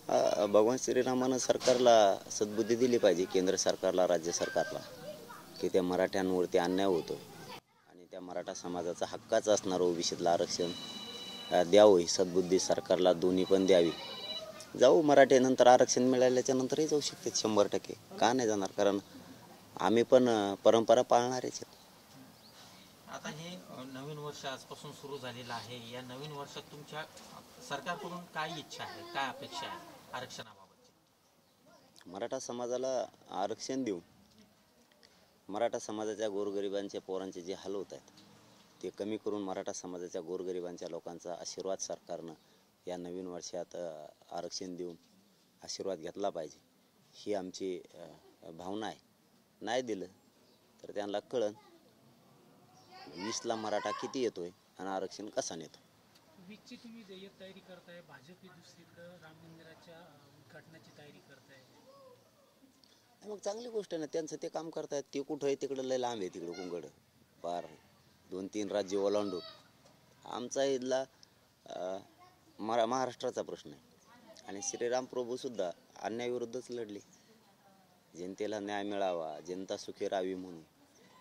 भगवान श्रीरामानं सरकारला सद्बुद्धी दिली पाहिजे, केंद्र सरकारला, राज्य सरकारला, की त्या मराठ्यांवरती अन्याय होतो आणि त्या मराठा समाजाचा हक्काचं असणारं ओबीसीतलं आरक्षण द्यावं, ही सद्बुद्धी सरकारला दोन्ही पण द्यावी. जाऊ मराठी नंतर आरक्षण मिळाल्याच्या नंतरही जाऊ शकते 100%. का नाही जाणार? कारण आम्ही पण परंपरा पाळणारेच आहेत. आता हे नवीन वर्ष आजपासून सुरू झालेलं आहे. या नवीन वर्षात तुमच्या सरकारकडून काय इच्छा आहे, काय अपेक्षा आहे आरक्षणाबाबतची? मराठा समाजाला आरक्षण देऊ, मराठा समाजाच्या गोरगरिबांच्या पोरांचे जे हाल होत आहेत ते कमी करून मराठा समाजाच्या गोरगरिबांच्या लोकांचा आशीर्वाद सरकारनं या नवीन वर्षात आरक्षण देऊन आशीर्वाद घेतला पाहिजे, ही आमची भावना आहे. नाही दिलं तर त्यांना कळन 20ला मराठा किती येतोय आणि आरक्षण कसा नेतो. 20ची तुम्ही जय्यत तयारी करताय, भाजप दुसरीकडे राम मंदिराच्या उद्घाटनाची तयारी करताय. मग चांगली गोष्ट आहे ना, त्यांचं ते काम करतायत. ते कुठं आहे? तिकडं लय लांब आहे, तिकडं कुंगड पार 2-3 राज्य ओलांडून. आमचा इथला महाराष्ट्राचा प्रश्न आहे आणि श्रीराम प्रभूसुद्धा अन्यायाविरुद्धच लढले, जनतेला न्याय मिळावा, जनता सुखी राहावी म्हणून.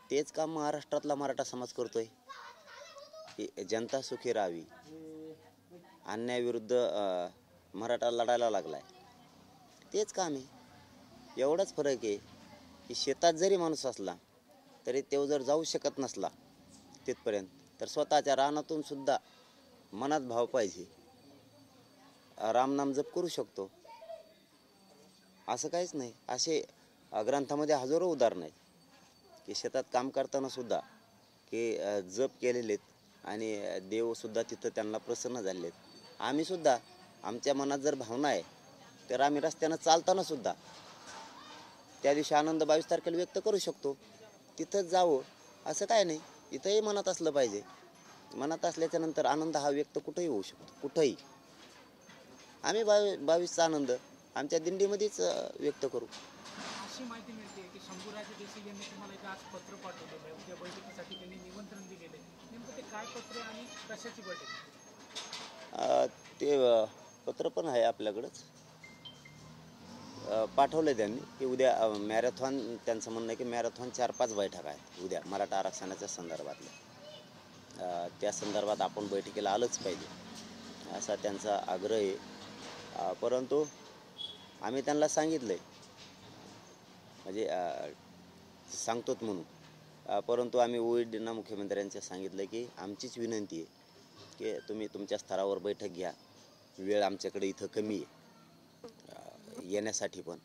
तेच काम महाराष्ट्रातला मराठा समाज करतोय, जनता सुखी राहावी. अन्यायाविरुद्ध मराठा लढायला लागलाय, तेच काम आहे. एवढाच फरक आहे की शेतात जरी माणूस असला तरी तो जर जाऊ शकत नसला तिथपर्यंत, तर स्वतःच्या रानातून सुद्धा मनात भाव पाहिजे, रामनाम जप करू शकतो. असं काहीच नाही. असे ग्रंथामध्ये हजारो उदाहरण आहेत की शेतात काम करताना सुद्धा की जप केलेले आणि देवसुद्धा तिथं त्यांना प्रसन्न झालेत. आम्ही सुद्धा आमच्या मनात जर भावना आहे तर आम्ही रस्त्यानं चालताना सुद्धा त्या दिवशी आनंद 22 तारखेला व्यक्त करू शकतो. तिथंच जावं असं काय नाही, इथंही मनात असलं पाहिजे. मनात असल्याच्या नंतर आनंद हा व्यक्त कुठंही होऊ शकतो, कुठंही. आम्ही 22चा आनंद आमच्या दिंडीमध्येच व्यक्त करू. अशी माहिती मिळते की शंभूराजे देसाई यांनी तुम्हाला एक आज पत्र पाठवलेलं आहे, उद्या बैठकीसाठी त्यांनी निमंत्रण दिलेलं आहे. नेमकं ते काय पत्र आणि कशाची बैठक? ते पत्र पण आहे आपल्याकडंच, पाठवलं आहे त्यांनी की उद्या मॅरेथॉन, त्यांचं म्हणणं आहे की मॅरेथॉन 4-5 बैठका आहेत उद्या मराठा आरक्षणाच्या संदर्भातल्या. त्या संदर्भात आपण बैठकीला आलंच पाहिजे असा त्यांचा आग्रह आहे. परंतु आम्ही त्यांना सांगितलं आहे, म्हणजे सांगतोत म्हणून, परंतु आम्ही OEDना मुख्यमंत्र्यांच्या सांगितलं की आमचीच विनंती आहे की तुम्ही तुमच्या स्तरावर बैठक घ्या. वेळ आमच्याकडे इथं कमी आहे येण्यासाठी, पण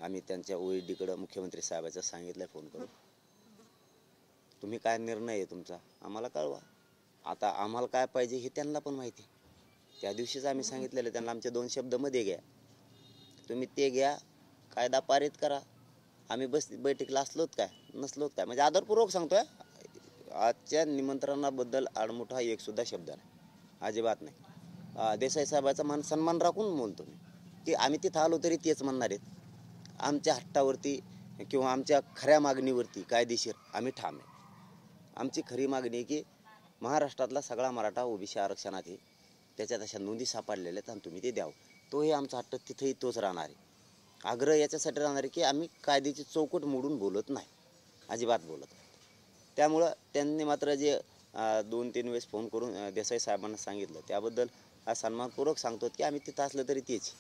आम्ही त्यांच्या OEDकडं मुख्यमंत्री साहेबाचं सांगितलं आहे फोन करून. तुम्ही काय निर्णय आहे तुमचा आम्हाला कळवा. आता आम्हाला काय पाहिजे हे त्यांना पण माहिती आहे. त्या दिवशीच आम्ही सांगितलेलं त्यांना, आमच्या 2 शब्दमध्ये घ्या, तुम्ही ते घ्या, कायदा पारित करा. आम्ही बैठकीला असलोत काय नसलोत काय, म्हणजे आदरपूर्वक सांगतोय. आजच्या निमंत्रणाबद्दल आडमुठा एक सुद्धा शब्द नाही, अजिबात नाही. देसाई साहेबाचा मान सन्मान राखून बोलतो मी की आम्ही तिथं आलो तरी तेच म्हणणार आहेत. आमच्या हट्टावरती किंवा आमच्या खऱ्या मागणीवरती कायदेशीर आम्ही ठाम आहे. आमची खरी मागणी आहे की महाराष्ट्रातला सगळा मराठा OBC आरक्षणात आहे, त्याच्यात अशा नोंदी सापडलेल्या आहेत आणि तुम्ही ते द्यावं. तोही आमचा हट्ट तिथंही तोच राहणार आहे. आग्रह याच्यासाठी राहणार आहे की आम्ही कायद्याची चौकट मोडून बोलत नाही, अजिबात बोलत नाही. त्यामुळं त्यांनी मात्र जे 2-3 वेळेस फोन करून देसाई साहेबांना सांगितलं, त्याबद्दल सन्मानपूर्वक सांगतो की आम्ही तिथं असलं तरी तेच,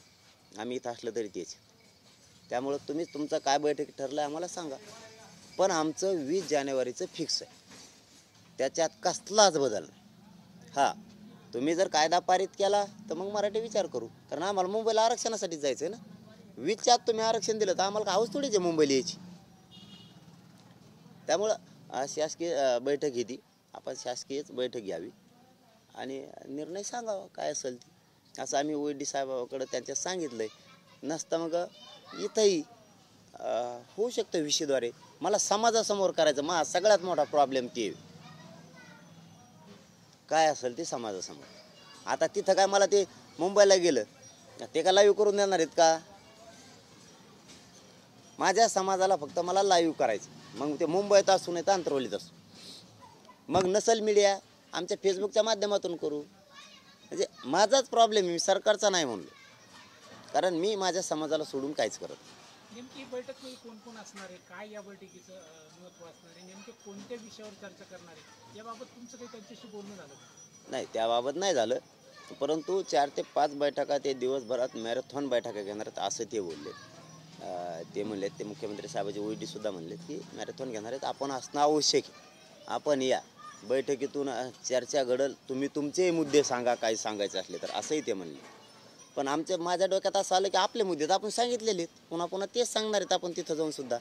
आम्ही इथं असलं तरी तेच. त्यामुळं तुम्ही तुमचं काय बैठक ठरलं आहे आम्हाला सांगा, पण आमचं 20 जानेवारीचं फिक्स आहे, त्याच्यात कसलाच बदल नाही. हां, तुम्ही जर कायदा पारित केला तर मग मराठी विचार करू, कारण आम्हाला मुंबईला आरक्षणासाठीच जायचं आहे ना. 20च्या आत तुम्ही आरक्षण दिलं तर आम्हाला हाऊस थोडीच आहे मुंबईला यायची. त्यामुळं शासकीय बैठक घेतली, आपण शासकीयच बैठक घ्यावी आणि निर्णय सांगावा काय असेल ते. असं आम्ही OED साहेबाकडं त्यांच्या सांगितलं आहे. नसतं मग इथंही होऊ शकतं विषयद्वारे. मला समाजासमोर करायचं, माझा सगळ्यात मोठा प्रॉब्लेम ते काय असेल ते समाजासमोर. आता तिथं काय मला ते मुंबईला गेलं ते का लाईव्ह करून देणार आहेत का? माझ्या समाजाला फक्त मला लाईव्ह करायचं, मग ते मुंबईत असू नाही तर अंतरवलीत असू. मग नसल मीडिया आमच्या फेसबुकच्या माध्यमातून करू. म्हणजे माझाच प्रॉब्लेम आहे, मी सरकारचा नाही म्हणलो. कारण मी माझ्या समाजाला सोडून काहीच करत नाही. नेमकी ही बैठक म्हणजे कोण कोण असणार आहे, काय या बैठकीचं महत्त्व असणार आहे, नेमके कोणत्या विषयावर चर्चा करणार आहे, याबाबत तुमचं काही त्यांच्याशी बोलणं झालं का? नाही, त्याबाबत नाही झालं, परंतु 4 ते 5 बैठका ते दिवसभरात मॅरेथॉन बैठका घेणार आहेत असं ते बोलले. ते म्हणलेत, ते मुख्यमंत्री साहेबाचे OED सुद्धा म्हणलेत की मॅरेथॉन घेणार आहेत, आपण असणं आवश्यक आहे. आपण या बैठकीतून चर्चा घडल, तुम्ही तुमचे मुद्दे सांगा, काही सांगायचे असले तर, असंही ते म्हणले. पण माझ्या डोक्यात असं आलं की आपले मुद्दे तर आपण सांगितलेले आहेत, पुन्हा पुन्हा तेच सांगणार आहेत आपण तिथं जाऊन सुद्धा.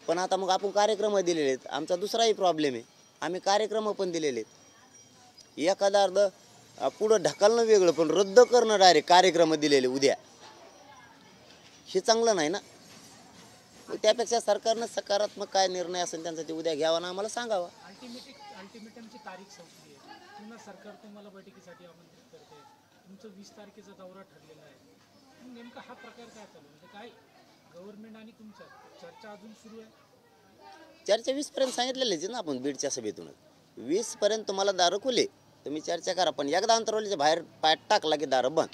पण आता मग आपण कार्यक्रम दिलेले आहेत. आमचा दुसराही प्रॉब्लेम आहे, आम्ही कार्यक्रम पण दिलेले आहेत. एखादा अर्ध पुढं ढकलणं वेगळं, पण रद्द करणं डायरेक्ट कार्यक्रम दिलेले उद्या, हे चांगलं नाही ना. त्यापेक्षा सरकारनं सकारात्मक काय निर्णय असेल त्यांचा ते उद्या घ्यावा ना आम्हाला सांगावा. अल्टिमेटमची तारीख संपली आहे, पुन्हा सरकार तुम्हाला बैठकीसाठी आमंत्रित करते, तुमचं 20 तारखेचा दौरा ठरलेला आहे. मग नेमका हा प्रकार काय चालू म्हणजे काय गव्हर्नमेंट आणि तुमच्या चर्चा अजून सुरू आहे? चर्चा 20 सांगितलेलेच ना आपण बीडच्या सभेतूनच. 20 तुम्हाला दारं खुले, तुम्ही चर्चा करा, पण एकदा अंतरवलीच्या बाहेर पाय टाकला की दारं बंद.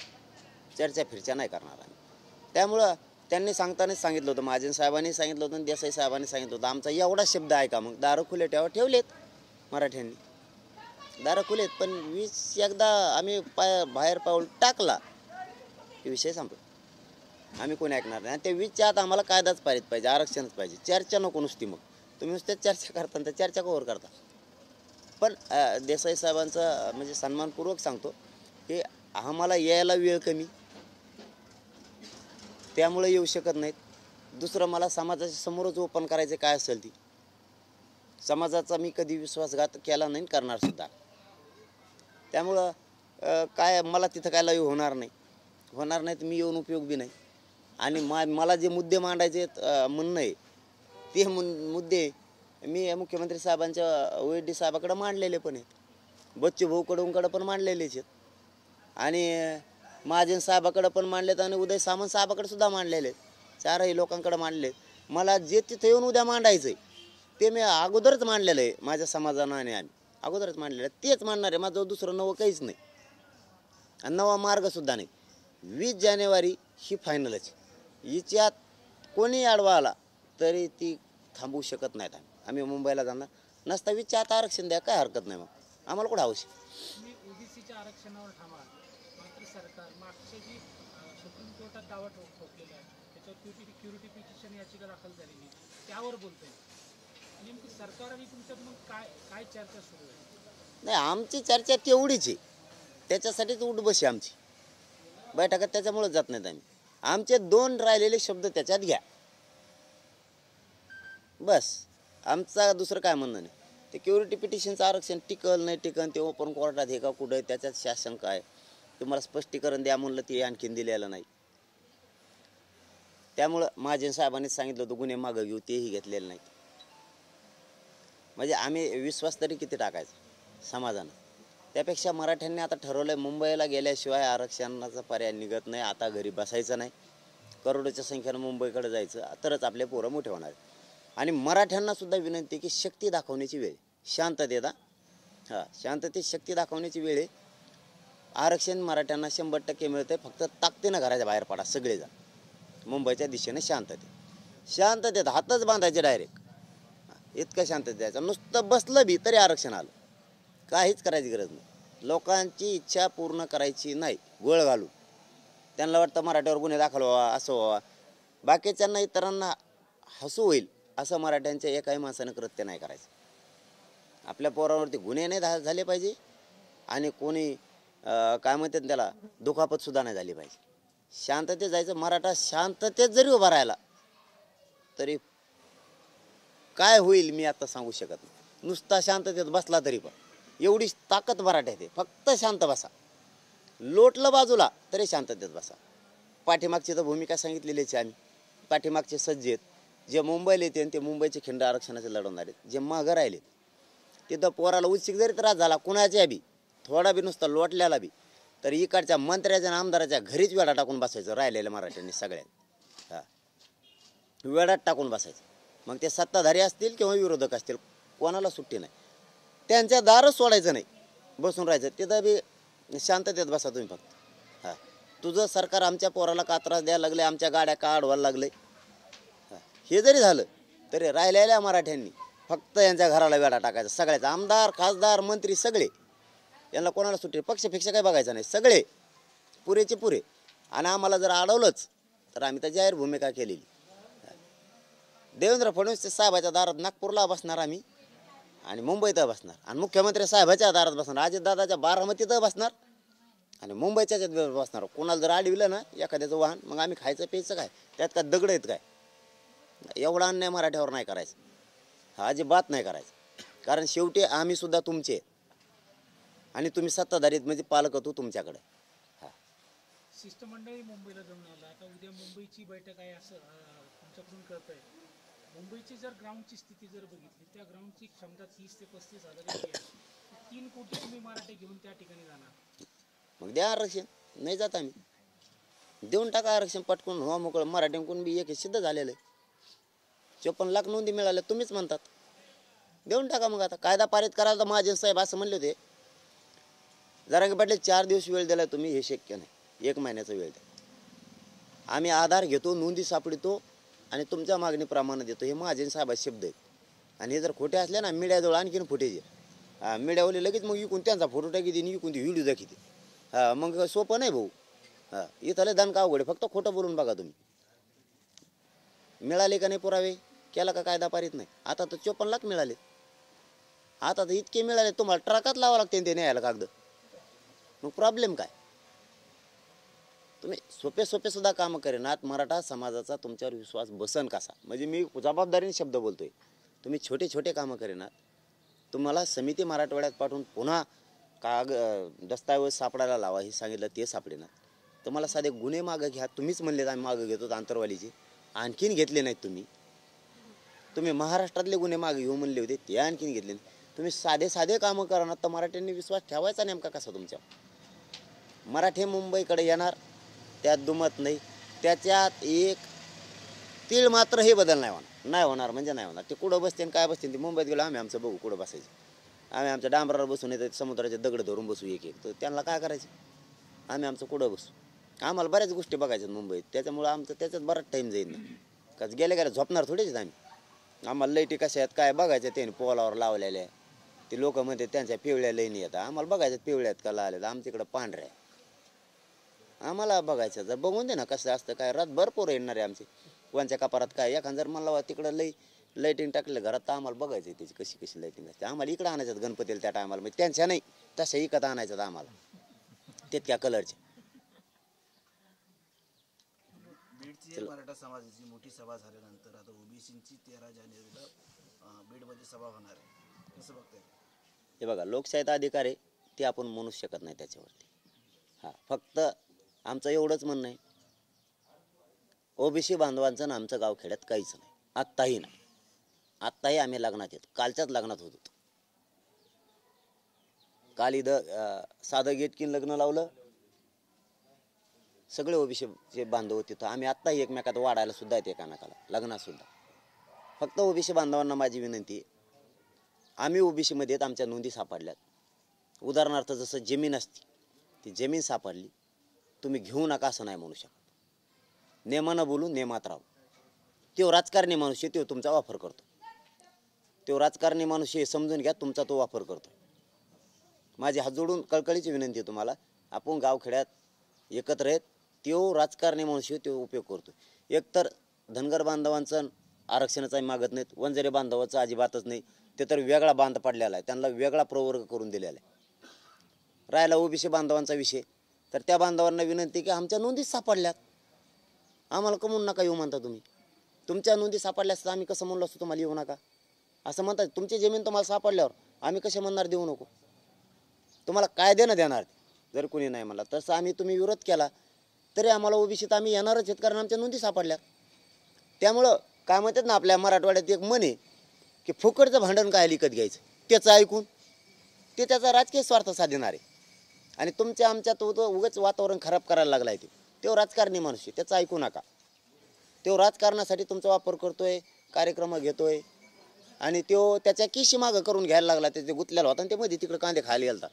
चर्चा फिरच्या नाही करणार आम्ही. त्यामुळं त्यांनी सांगतानाच सांगितलं होतं, महाजन साहेबांनी सांगितलं होतं आणि देसाई साहेबांनी सांगितलं होतं, आमचा एवढा शब्द आहे का मग दारं खुले ठेवलेत मराठ्यांनी, दारं खुलेत. पण 20 एकदा आम्ही बाहेर पाऊल टाकला की विषय संपला, आम्ही कोणी ऐकणार नाही. आणि ते 20च्या आत आम्हाला कायदाच पाहिजे, आरक्षणच पाहिजे, चर्चा नको नुसती. मग तुम्ही नुसत्याच चर्चा करता तर चर्चा कवर करता. पण देसाई साहेबांचा म्हणजे सन्मानपूर्वक सांगतो की आम्हाला यायला वेळ कमी, त्यामुळे येऊ शकत नाहीत. दुसरं, मला समाजाच्या समोरच ओपन करायचे काय असेल ती, समाजाचा मी कधी विश्वासघात केला नाही, करणार सुद्धा. त्यामुळं काय मला तिथं काय लाईव्ह होणार नाही, तर मी येऊन उपयोग बी नाही. आणि मला जे मुद्दे मांडायचे म्हणणं आहे ते मुद्दे मी मुख्यमंत्री साहेबांच्या OED साहेबाकडे मांडलेले पण आहेत, बच्चू भाऊकडूनकडे पण मांडलेलेच आहेत, आणि महाजन साहेबाकडे पण मांडलेत, आणि उदय सामंत साहेबाकडे सुद्धा मांडलेले आहेत. 4ही लोकांकडे मांडले. मला जे तिथे येऊन उद्या मांडायचं आहे ते मी अगोदरच मांडलेलं आहे, माझ्या समाजानं आणि आम्ही अगोदरच मांडलेलं आहे, तेच मांडणार आहे. माझं दुसरं नवं काहीच नाही आणि नवा मार्गसुद्धा नाही. 20 जानेवारी ही फायनलच. हिच्यात कोणी आडवा आला तरी ती थांबवू शकत नाहीत. आम्ही मुंबईला जाणार नसता. 20च्या आत आरक्षण द्या, काय हरकत नाही, मग आम्हाला कुठं आवश्यक. तुम्ही OBCच्या आरक्षणावर थांबा, मात्र सरकार मागच्या जी सुप्रीम कोर्टात दावा ठोकलेला आहे त्याच्यावर क्युरिटी पिटिशन याचिका दाखल झालेली, त्यावर बोलतोय. नेमकी सरकार आणि तुमच्यात मग काय चर्चा सुरू आहे? नाही, आमची चर्चा तेवढीच आहे, त्याच्यासाठीच उठबस आहे आमची बैठकात, त्याच्यामुळे जात नाहीत आम्ही. आमचे 2 राहिलेले शब्द त्याच्यात घ्या, बस. आमचा दुसरं काय म्हणणं नाही. ते क्युरिटी पिटिशनचं आरक्षण टिकल नाही टिकल ते ओपन कोर्टात हे का कुठं, त्याच्यात शासन काय तुम्हाला स्पष्टीकरण द्या म्हणलं ते आणखीन दिलेलं नाही. त्यामुळं महाजन साहेबांनीच सांगितलं होतं गुन्हे मागं घेऊ, तेही घेतलेलं नाही. म्हणजे आम्ही विश्वास तरी किती टाकायचा समाजानं. त्यापेक्षा मराठ्यांनी आता ठरवलं मुंबईला गेल्याशिवाय आरक्षणाचा पर्याय निघत नाही. आता घरी बसायचं नाही, करोडोच्या संख्येनं मुंबईकडे जायचं, तरच आपले पोरं मोठे होणार. आणि मराठ्यांना सुद्धा विनंती की शक्ती दाखवण्याची वेळ, शांततेत शांततेत शक्ती दाखवण्याची वेळ आहे. आरक्षण मराठ्यांना 100% मिळतंय, फक्त ताकदीनं घराच्या बाहेर पडा सगळेजण, मुंबईच्या दिशेने शांततेत हातच बांधायचे डायरेक्ट, इतकं शांततेत द्यायचं. नुसतं बसलं बी तरी आरक्षण आलं, काहीच करायची गरज नाही. लोकांची इच्छा पूर्ण करायची नाही गोळ घालून. त्यांना वाटतं मराठ्यावर गुन्हे दाखल व्हावा, असं व्हावा, बाकीच्यांना इतरांना हसू होईल असं मराठ्यांच्या एकाही माणसानं कृत्य नाही करायचं. आपल्या पोरावरती गुन्हे नाही झाले पाहिजे आणि कोणी काय म्हणतात त्याला दुखापतसुद्धा नाही झाली पाहिजे. शांततेत जायचं. मराठा शांततेत जरी उभा राहिला तरी काय होईल मी आता सांगू शकत नाही. नुसता शांततेत बसला तरी पण एवढी ताकद मराठ्यात आहे. फक्त शांत बसा, लोटलं बाजूला तरी शांततेत बसा. पाठीमागची तर भूमिका सांगितलेलीच आहे आम्ही. पाठीमागचे सज्ज आहेत, जे मुंबईला येते ते मुंबईचे खिंड आरक्षणाचे लढवणार आहेत. जे मागं राहिले तिथं पोराला उच्चिक जरी त्रास झाला कुणाच्या बी थोडा बी नुसता लोटल्याला बी, तर इकडच्या मंत्र्याच्या आणि आमदाराच्या घरीच वेळा टाकून बसायचं. राहिलेल्या मराठ्यांनी सगळ्यात वेळात टाकून बसायचं. मग ते सत्ताधारी असतील किंवा विरोधक असतील, कोणाला सुट्टी नाही. त्यांच्या दारच सोडायचं नाही, बसून राहायचं. तिथं बी शांततेत बसा तुम्ही फक्त. तुझं सरकार आमच्या पोराला का त्रास द्यायला लागले, आमच्या गाड्या का अडवायला लागले, हे जरी झालं तरी राहिलेल्या मराठ्यांनी फक्त यांच्या घराला वेढा टाकायचा. सगळ्याचा आमदार, खासदार, मंत्री सगळे, यांना कोणाला सुट्टी पक्ष फिक्ष काही बघायचं नाही, सगळे पुरेचे पुरे. आणि आम्हाला जर अडवलंच तर आम्ही तर जाहीर भूमिका केलेली. देवेंद्र फडणवीस साहेबाच्या दारात नागपूरला बसणार आम्ही, आणि मुंबईत बसणार, आणि मुख्यमंत्री साहेबाच्या दारात बसणार, अजितदादाच्या बारामतीत बसणार, आणि मुंबईच्या बसणार. कोणाला जर अडविलं ना एखाद्याचं वाहन, मग आम्ही खायचं प्यायचं काय, त्यात काय दगड आहेत काय? एवढा अन्याय मराठ्यावर नाही करायचं, हा अजिबात नाही करायचं. कारण शेवटी आम्ही सुद्धा तुमचे आहेत, आणि तुम्ही सत्ताधारीत म्हणजे पालक होतो तुमच्याकडे. शिष्टमंडळी मुंबईला जाऊन आला. आता उद्या मुंबईची बैठक आहे असं तुमच्याकडून कळतंय. मुंबईची जर ग्राउंडची स्थिती जर बघितली, त्या ग्राउंडची क्षमता 30 ते 35,000 एवढी आहे. 3 कोटी तुम्ही मराठे घेऊन त्या ठिकाणी जाणार. मग द्या आरक्षण, नाही जात आम्ही, देऊन टाका आरक्षण पटकून, हो मोकळं. मराठ्यांकडून बी एक सिद्ध झालेलं आहे, 54 लाख नोंदी मिळाल्या, तुम्हीच म्हणतात, देऊन टाका. मग आता कायदा पारित करायला तर महाजन साहेब असं म्हणले होते. जरांगे पाटील 4 दिवस वेळ दिला तुम्ही, हे शक्य नाही, 1 महिन्याचा वेळ द्या. आम्ही आधार घेतो, नोंदी सापडतो आणि तुमच्या मागणीप्रमाणे देतो, हे महाजन साहेबाचे शब्द आहेत. आणि हे जर खोटे असले ना, मीडियाजवळ आणखीन फुटेज आहे. मीडियावाले लगेच मग इकून त्यांचा फोटो टाकी आणि इकून ती व्हिडिओ दाखवते. मग सोपं नाही भाऊ. इथं लय दणका अवघड आहे, फक्त खोटं बोलून बघा तुम्ही. मिळाले का नाही पुरावे, केला का कायदा पारित नाही. आता तर 54 लाख मिळाले, आता तर इतके मिळाले तुम्हाला ट्रकात लावावं लागते ते न्यायला कागद. मग प्रॉब्लेम काय? तुम्ही सोपे सुद्धा कामं करेनात. मराठा समाजाचा तुमच्यावर विश्वास बसन कसा? म्हणजे मी जबाबदारीने शब्द बोलतोय. तुम्ही छोटे कामं करेनात. तुम्हाला समिती मराठवाड्यात पाठवून पुन्हा दस्तावेज सापडायला लावा हे सांगितलं, ते सापडेनात. तुम्हाला साधे गुन्हे मागं घ्या, तुम्हीच म्हणले आम्ही मागं घेतो आंतरवालीचे, आणखीन घेतले नाहीत तुम्ही महाराष्ट्रातले गुन्हे मागे घेऊ म्हणले होते, ते आणखीन घेतले नाही. तुम्ही साधे कामं करणार तर मराठ्यांनी विश्वास ठेवायचा नेमका कसा तुमच्या? मराठे मुंबईकडे येणार त्यात दुमत नाही. त्याच्यात एक तीळ मात्र हे बदल नाही होणार म्हणजे नाही होणार. ते कुठं बसते काय बसते, ते मुंबईत गेलो आम्ही आमचं बघू कुठं बसायचं. आम्ही आमच्या डांबरावर बसून येतो, समुद्राचे दगड धरून बसू एक तर त्यांना काय करायचं? आम्ही आमचं कुठं बसू. आम्हाला बऱ्याच गोष्टी बघायच्यात मुंबईत, त्याच्यामुळं आमचं त्याच्यात बराच टाईम जाईल ना. का गेल्या झोपणार थोडेच आम्ही. आम्हाला लाईटी कशा आहेत काय बघायच्या, त्याने पोलावर लावलेल्या. ते लोक म्हणते त्यांच्या पिवळ्या लाईनी येतात, आम्हाला बघायच्यात पिवळ्या आहेत का लावल्यात. आमच्याकडं पांढऱ्या आम्हाला बघायचं. जर बघून दे ना कसं असतं काय. रातभर पोरं येणार आहे आमची, कोणच्या कपारात काय. एखादं जर मला तिकडं लाईटिंग टाकलं घरात तर आम्हाला बघायचं त्याची कशी लाईटिंग असते. आम्हाला इकडं आणायचं गणपतीला त्या टायमाला, म्हणजे त्यांच्या नाही तशा इकत आणायचं आम्हाला तितक्या कलरचे. बीडची मराठा समाजाची मोठी सभा झाल्यानंतर आता ओबीसीची 13 जानेवारीला बीडमध्ये सभा होणार आहे, कसं बघताय? हे बघा, लोकशाहीचा अधिकार आहे, ते आपण म्हणू शकत नाही त्याच्यावरती. फक्त आमचं एवढंच म्हणणं आहे, ओबीसी बांधवांचं ना आमचं गावखेड्यात काहीच नाही. आत्ताही नाही. आत्ताही आम्ही लग्नात येतो, कालच्याच लग्नात होतो. काल इथं साधं गेटकीन लग्न लावलं, सगळे ओबीसीचे बांधव तिथं. आम्ही आत्ताही एकमेकात वाढायला सुद्धा येते एकामेकाला, लग्नात सुद्धा. फक्त ओबीसी बांधवांना माझी विनंती आहे, आम्ही ओबीसीमध्ये आमच्या नोंदी सापडल्यात. उदाहरणार्थ जसं जमीन असते, ती जमीन सापडली, तुम्ही घेऊ नका असं नाही म्हणू शकत. नेमानं बोलून नेमात राहू. तो राजकारणी माणूस आहे, तो तुमचा वापर करतो. तो राजकारणी माणूस हे समजून घ्या, तुमचा तो वापर करतो. माझी हात जोडून कळकळीची विनंती आहे तुम्हाला, आपण गावखेड्यात एकत्र आहेत. तो राजकारणी माणूस आहे, तो उपयोग करतो. एकतर धनगर बांधवांचं आरक्षणाचाही मागत नाहीत, वंजारी बांधवाचं अजिबातच नाही. ते तर वेगळा बांध पडलेला आहे, त्यांना वेगळा प्रवर्ग करून दिलेला आहे. राहिला ओबीसी बांधवांचा विषय, तर त्या बांधवांना विनंती की आमच्या नोंदीच सापडल्यात, आम्हाला कमवून नका येऊ म्हणता तुम्ही. तुमच्या नोंदी सापडल्यास तर आम्ही कसं म्हणलो असतो तुम्हाला येऊ नका असं म्हणतात. तुमची जमीन तुम्हाला सापडल्यावर आम्ही कसे म्हणणार देऊ नको? तुम्हाला काय देणार जर कोणी नाही म्हणला. तसं आम्ही तुम्ही विरोध केला तरी आम्हाला ओबीसीत आम्ही येणारच आहेत, कारण आमच्या नोंदी सापडल्यात. त्यामुळं काय म्हणतात ना, आपल्या मराठवाड्यात एक म्हण आहे की फुकटचं भांडण काय विकत घ्यायचं. त्याचं ऐकून ते त्याचा राजकीय स्वार्थ साधणार आहे. आणि तुमच्या आमच्यात उगाच वातावरण खराब करायला लागला आहे. तो राजकारणी माणूस आहे, त्याचं ऐकू नका. तो राजकारणासाठी तुमचा वापर करतोय, कार्यक्रम घेतोय, आणि तो त्याच्या किशी मागं करून घ्यायला लागला. त्याचे गुतलेला होता आणि ते मध्ये तिकडे कांदे खायला गेलता,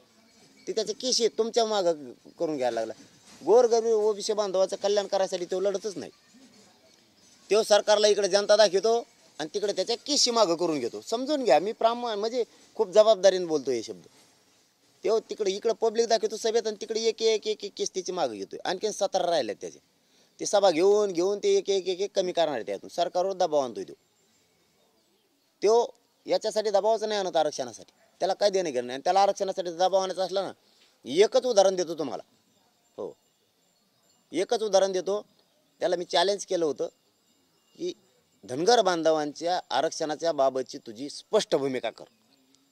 ते त्याच्या किशी तुमच्या मागं करून घ्यायला लागला. गोरगरीब ओबीसी बांधवाचं कल्याण करायसाठी तो लढतच नाही. तो सरकारला इकडे जनता दाखवतो आणि तिकडे त्याच्या किशी मागं करून घेतो. समजून घ्या, मी म्हणजे खूप जबाबदारीने बोलतो हे शब्द. तो तिकडे इकडे पब्लिक दाखवतो सभेत आणि तिकडे एक एक एक एक किस्तीची मागं घेतोय. आणखीन 17 राहिल्यात त्याचे. ते सभा घेऊन ते एक एक एक एक कमी करणार आहे. त्यातून सरकारवर दबाव आणतोय तो याच्यासाठी दबावच नाही आणत आरक्षणासाठी. त्याला काय देणं घेणं नाही. आणि त्याला आरक्षणासाठी दबाव आणायचा असला ना, एकच उदाहरण देतो तुम्हाला. हो, एकच उदाहरण देतो. त्याला मी चॅलेंज केलं होतं की धनगर बांधवांच्या आरक्षणाच्या बाबतची तुझी स्पष्ट भूमिका कर.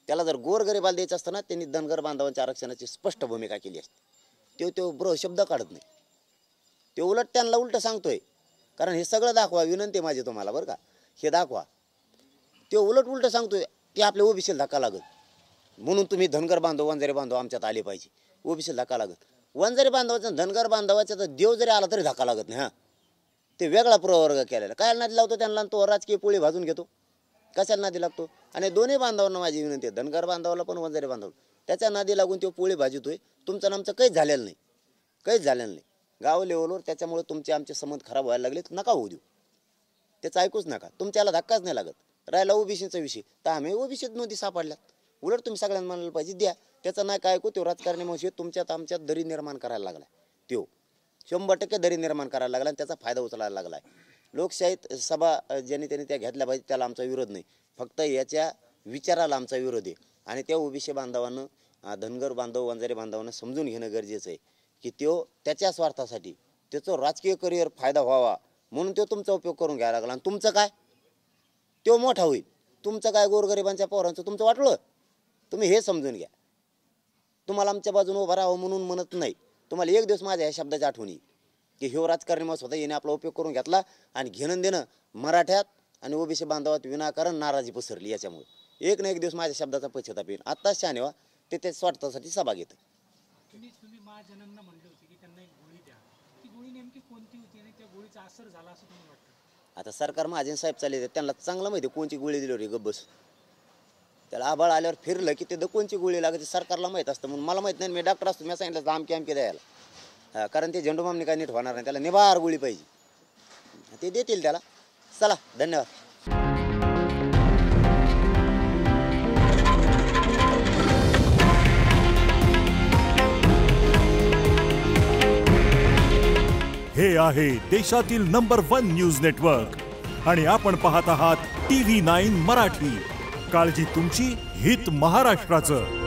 त्याला जर गोरगरिबाला द्यायचं असतं ना, त्यांनी धनगर बांधवांच्या आरक्षणाची स्पष्ट भूमिका केली असते. तो शब्द काढत नाही. ते उलट त्यांना उलट सांगतोय. कारण हे सगळं दाखवा, विनंती माझी तुम्हाला बरं का, हे दाखवा. ते उलट सांगतोय की आपल्या ओबीसीला धक्का लागत म्हणून तुम्ही धनगर बांधव वंजारी बांधव आमच्यात आले पाहिजे. ओबीसीला धक्का लागत. वंजारी बांधवाचा धनगर बांधवाचा तर देव जरी आला तरी धक्का लागत नाही. हां, ते वेगळा प्रवर्ग केलेला. काय नादी लावतो त्यांना, तो राजकीय पोळी भाजून घेतो. कशाला नादी लागतो? आणि दोन्ही बांधवांना माझी विनंती आहे, धनगर बांधवाला पण वंजारी बांधव, त्याच्या नादी लागून तो पोळी भाजतोय. तुमचं नामचं काहीच झालेलं नाही, काहीच झालेलं नाही गाव लेवलवर. त्याच्यामुळे तुमचे आमचे संबंध खराब व्हायला लागले. नका होऊ देऊ, त्याचं ऐकूच नका. तुमच्याला धक्काच नाही लागत. राहिला ओबीसीचा विषय, तर आम्ही ओबीसीत नोंदी सापडल्यात. उलट तुम्ही सगळ्यांना म्हणायला पाहिजे द्या. त्याचं नाही काय ऐकू. तो राजकारणी मावशी तुमच्यात आमच्यात दरी निर्माण करायला लागला. तो 100% दरी निर्माण करायला लागला आणि त्याचा फायदा उचलायला लागला आहे. लोकशाहीत सभा ज्यांनी त्यांनी त्या घेतल्या पाहिजे, त्याला आमचा विरोध नाही. फक्त याच्या विचाराला आमचा विरोध आहे. आणि त्या ओबीसी बांधवानं, धनगर बांधव वंजारी बांधवांना समजून घेणं गरजेचं आहे की तो त्याच्या स्वार्थासाठी, त्याचं राजकीय करिअर फायदा व्हावा म्हणून तो तुमचा उपयोग करून घ्यायला लागला. आणि तुमचं काय, तो मोठा होईल. तुमचं काय, गोरगरिबांच्या पोरांचं तुमचं वाटलं. तुम्ही हे समजून घ्या. तुम्हाला आमच्या बाजूने उभा राहावं म्हणून म्हणत नाही. तुम्हाला एक दिवस माझ्या ह्या शब्दाची आठवणी की ह्यो राजकारणी मग स्वतः येणे आपला उपयोग करून घेतला आणि घेणं देणं मराठ्यात आणि ओबीसी बांधवात विनाकारण नाराजी पसरली. याच्यामुळे एक ना एक दिवस माझ्या शब्दाचा पश्चाताप येईल. आत्ताच शहाणे व्हा. ते त्या स्वार्थासाठी सभा घेतं. तुम्ही महाजनांना म्हणले होते की त्यांना एक गोळी द्या. ती गोळी नेमकी कोणती होती आणि त्या गोळीचा असर झाला असं तुम्हाला वाटतं? आता सरकार महाजन साहेब चालले, त्यांना चांगलं माहिती कोणची गोळी दिली रे गब्बस. त्याला आभाळ आल्यावर फिरलं की ते कोणची गोळी लागते सरकारला माहीत असतं. म्हणून मला माहीत नाही. मी डॉक्टर असतो, मी सांगितलं आमके द्यायला. कारण ते झेंडूमामने काय नीट होणार नाही. त्याला निभार गोळी पाहिजे, ते देतील त्याला. चला, धन्यवाद. हे आहे देशातील नंबर 1 न्यूज नेटवर्क आणि आपण पाहत आहात TV9 मराठी. काळजी तुमची, हित महाराष्ट्राचं.